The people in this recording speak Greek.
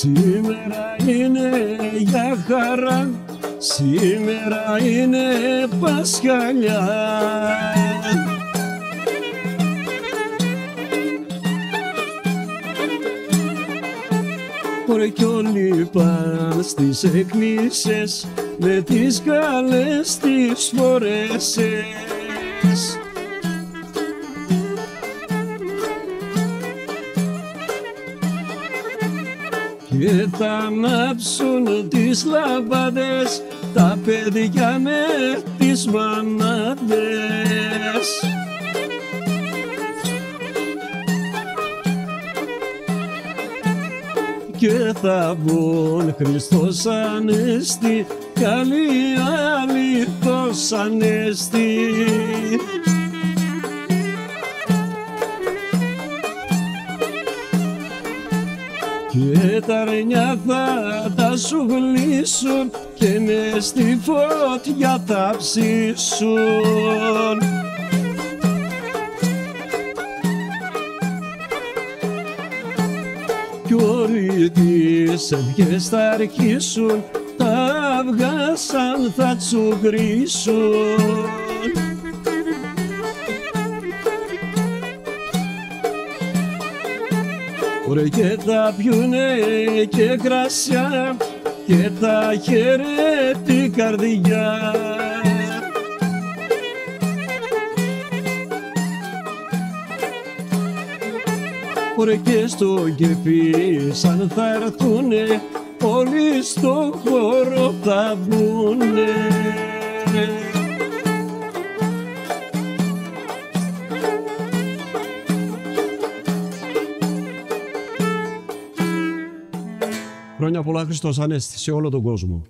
Σήμερα είναι για χαρά, σήμερα είναι Πασχαλιά. Ωραία κι όλοι πάνε στις εκκλησίες με τις καλές τις φορέσες. Και θα ανάψουν τις λαμπάδες τα παιδιά με τις μανάδες. Και θα βγουν Χριστός Ανέστη, καλή αλήθως Ανέστη. Και τα αρνιά θα τα σου γλύσουν και μες στη φωτιά θα ψήσουν. Κι όλοι τις ευχές θα αρχίσουν, τα αυγά σαν θα τσουγκρίσουν. Ωραία και θα πιουνε και κρασιά και θα χαίρεται η καρδιά. Ωραία και στο κεφί σαν θα έρθουνε, όλοι στο χώρο θα βγουνε. Χρόνια πολλά Χριστός Ανέστη σε όλο τον κόσμο.